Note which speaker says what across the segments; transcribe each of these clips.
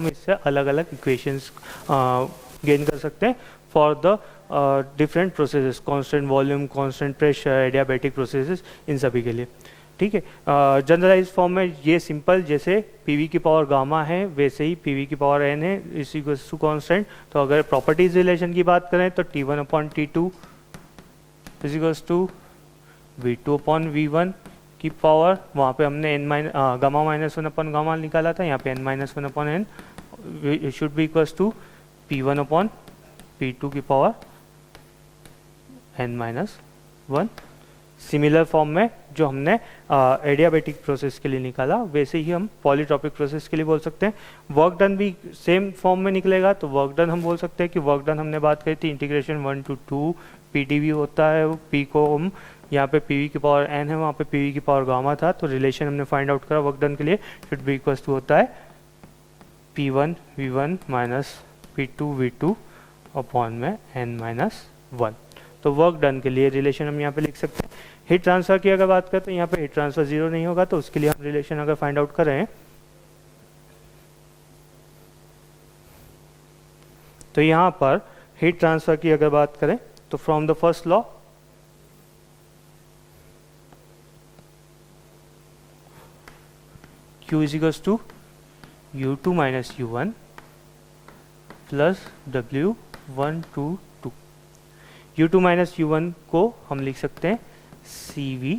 Speaker 1: हम इससे अलग अलग इक्वेशंस गेन कर सकते हैं for the different processes, constant volume, constant pressure, adiabatic processes, इन सभी के लिए। ठीक है, जनरलाइज फॉर्म में ये सिंपल, जैसे पी की पावर गामा है वैसे ही पी की पावर एन है इज इक्वल्स टू कांस्टेंट। तो अगर प्रॉपर्टीज रिलेशन की बात करें तो T1/T2 is equals to V2/V1 की पावर, वहाँ पे हमने गामा -1 गामा निकाला था, यहाँ पे n-1/n should be equals to P1/P2 की पावर n-1। सिमिलर फॉर्म में जो हमने एडियाबैटिक प्रोसेस के लिए निकाला वैसे ही हम पॉलीट्रॉपिक प्रोसेस के लिए बोल सकते हैं। वर्क डन भी सेम फॉर्म में निकलेगा, तो वर्क डन हम बोल सकते हैं कि वर्क डन हमने बात करी थी इंटीग्रेशन 1 to 2 PdV होता है। P को हम यहाँ पे PV की पावर n है, वहाँ पे PV की पावर गामा था, तो रिलेशन हमने फाइंड आउट करा वर्क डन के लिए शुड बी इक्वल्स टू होता है P1V1 माइनस P2V2 अपॉन में n-1। तो वर्क डन के लिए रिलेशन हम यहाँ पे लिख सकते हैं। हीट ट्रांसफर की अगर बात करें तो यहाँ पे हीट ट्रांसफर 0 नहीं होगा, तो उसके लिए हम रिलेशन अगर फाइंड आउट करें तो यहाँ पर हीट ट्रांसफर की अगर बात करें तो from the first law Q is equals to U2 minus U1 plus W1 to 2। U2 minus U1 को हम लिख सकते हैं CV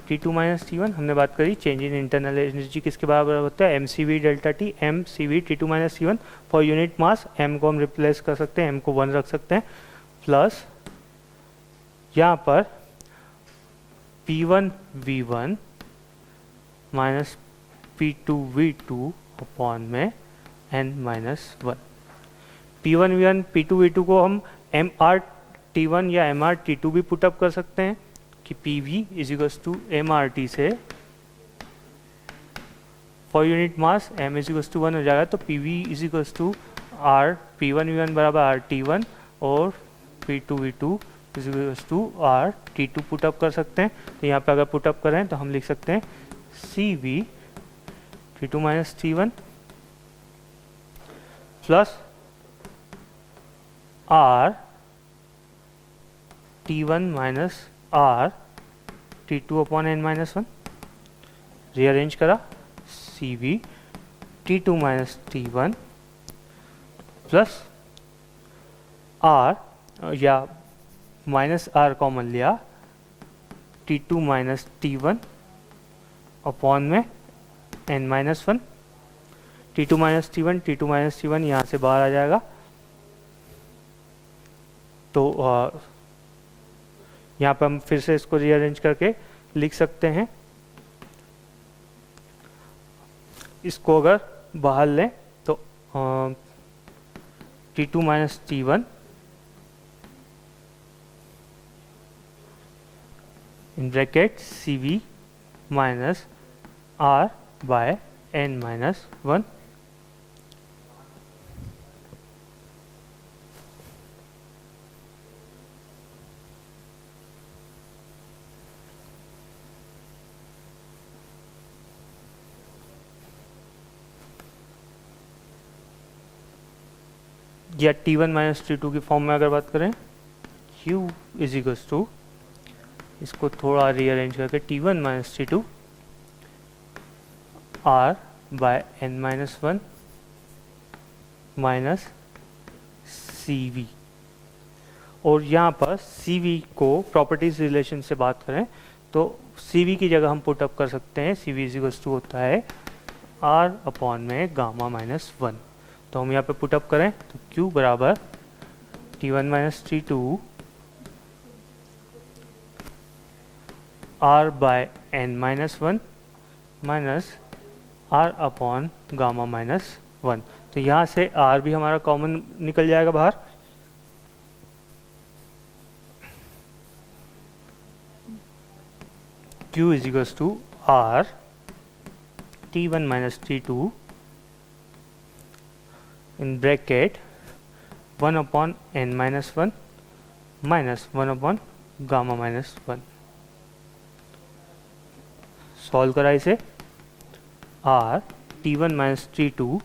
Speaker 1: T2 माइनस T1। हमने बात करी चेंज इन इंटरनल एनर्जी किसके बराबर होता है mCV delta T, mCV T2 minus T1 for unit mass. m को हम रिप्लेस कर सकते हैं, m को 1 रख सकते हैं, प्लस यहाँ पर P1V1 माइनस P2V2 अपॉन में n-1। P1V1 P2V2 को हम MRT1 या MRT2 भी पुटअप कर सकते हैं कि PV is equals to MRT से for unit mass m is equals to 1 हो जाएगा, तो PV is equals to R P1V1 बराबर RT1 और P2V2 is equals to RT2 put up कर सकते हैं। तो यहाँ पे अगर पुटअप करें तो हम लिख सकते हैं CV T2 minus T1 plus R T1 minus R T2 upon n-1। Rearrange करा CV T2 minus T1 plus R या माइनस R कॉमन लिया T2 माइनस T1 अपॉन में n-1। T2 माइनस T1 यहाँ से बाहर आ जाएगा, तो यहाँ पर हम फिर से इसको रीअरेंज करके लिख सकते हैं। इसको अगर बाहर लें तो T2 minus T1 in bracket CV minus R by n-1। या T1 माइनस T2 की फॉर्म में अगर बात करें Q इज इक्वल्स टू, इसको थोड़ा रीअरेंज करके T1 minus T2 R by n-1 minus CV। और यहाँ पर CV को प्रॉपर्टीज रिलेशन से बात करें तो CV की जगह हम पुटअप कर सकते हैं। CV इज इक्वल्स टू होता है R अपॉन में गामा माइनस 1। तो हम यहाँ पे पुटअप करें तो Q बराबर T1 minus T2 R by n-1 minus R upon gamma minus 1। तो यहाँ से R भी हमारा कॉमन निकल जाएगा बाहर। Q is equals to R T1 minus T2 in bracket 1 upon n-1 minus 1 upon gamma minus 1। Solve करा इसे। R T1 minus T2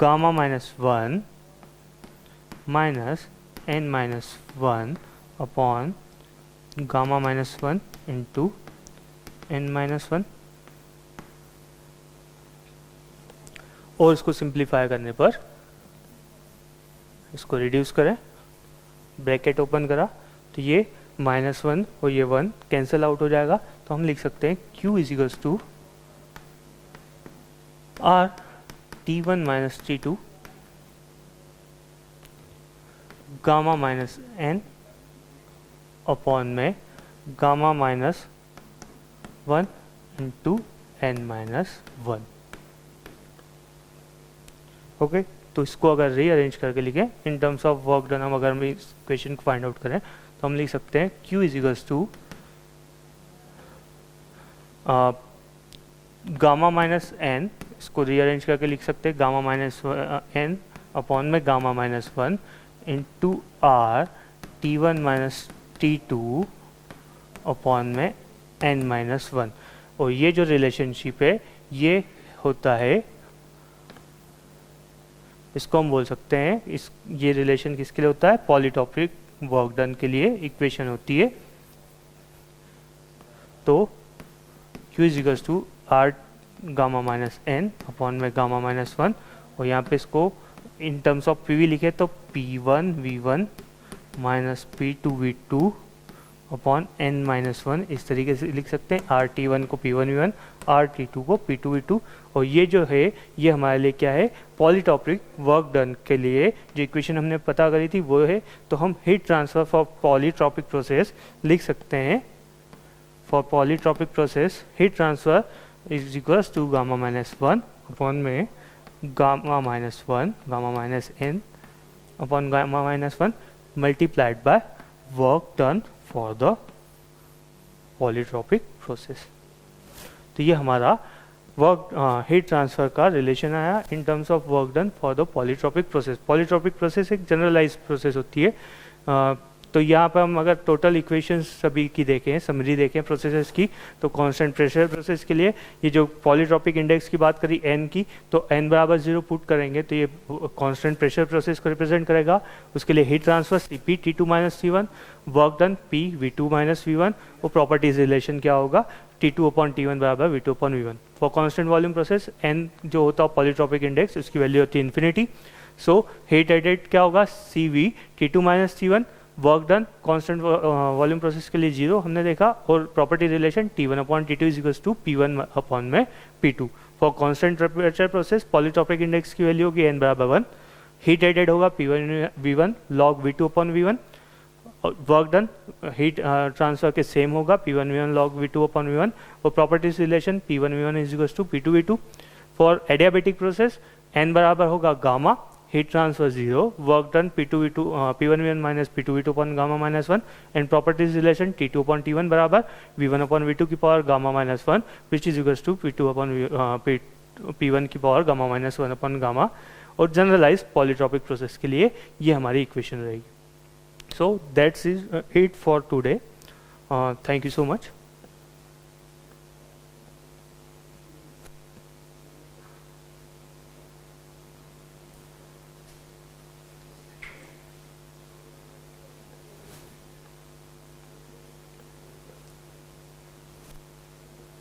Speaker 1: gamma minus one minus n minus one upon gamma minus one into n minus one, और इसको simplify करने पर इसको reduce करें, bracket open करा तो ये माइनस वन और ये वन कैंसिल आउट हो जाएगा, तो हम लिख सकते हैं Q is equals to R T one minus T two gamma minus n upon में gamma minus one into n minus one. Okay, तो इसको अगर रीअरेंज करके लिखें in terms of work done, हम अगर हम इस क्वेश्चन को फाइंड आउट करें तो हम लिख सकते हैं Q is equals to gamma minus n, इसको रीअरेंज करके लिख सकते हैं गामा माइनस n अपॉन में gamma minus one into R T one minus T two upon में n माइनस वन। और ये जो रिलेशनशिप है ये होता है, इसको हम बोल सकते हैं ये रिलेशन किसके लिए होता है, पॉलीटॉपिक वर्क डन के लिए इक्वेशन होती है। तो Q is equals to R gamma minus n upon में गामा माइनस वन, और यहाँ पे इसको इन टर्म्स ऑफ PV लिखे तो P1 V1 minus P2 V2 upon n minus one, इस तरीके से लिख सकते हैं। आर टी वन को P1 V1, R T to को P2 V2, और ये जो है ये हमारे लिए क्या है, पॉलीटॉपिक वर्क डन के लिए जो इक्वेशन हमने पता करी थी वो है। तो हम heat transfer for polytropic process लिख सकते हैं, for polytropic process heat transfer is equals to gamma minus one upon में gamma minus one gamma minus n upon gamma minus one multiplied by work done for the polytropic process. तो ये हमारा work heat transfer का relation आया in terms of work done for the polytropic process. Polytropic process एक generalize process होती है। तो यहाँ पर हम अगर टोटल इक्वेशंस सभी की देखें, समरी देखें प्रोसेसेस की, तो कांस्टेंट प्रेशर प्रोसेस के लिए ये जो पॉलीट्रॉपिक इंडेक्स की बात करी n की, तो n बराबर 0 पुट करेंगे तो ये कांस्टेंट प्रेशर प्रोसेस को रिप्रेजेंट करेगा। उसके लिए heat transfer Cp T2 minus T1, work done P V2 minus V1, और प्रॉपर्टीज रिलेशन क्या होगा, T2 अपॉन T1 बराबर V2 upon V1। For constant volume process n जो होता है पॉलीट्रॉपिक इंडेक्स, उसकी वैल्यू होती है इन्फिनिटी। सो हीट एडेड क्या होगा, Cv T2 minus T1, work done constant volume process के लिए 0 हमने देखा, और property relation T1 upon T2 is equals to P1 upon में P2। For constant temperature process polytropic index की वैल्यू होगी n बराबर 1, हीट एडेड होगा P1 V1 log V2 upon V1, work done heat transfer के same होगा P1 V1 log V2 upon V1, और properties relation P1 V1 is equals to P2 V2। For adiabatic process n बराबर होगा gamma, heat transfer 0, work done P2 V2 P1 V1 minus P2 V2 upon gamma minus 1, and properties relation T2 upon T1 बराबर V1 upon V2 की power gamma minus 1 which is equals to P2 upon P1 की power gamma minus 1 upon gamma. और generalize polytropic process के लिए ये हमारी equation रहेगी। So that's is it for today. Thank you so much.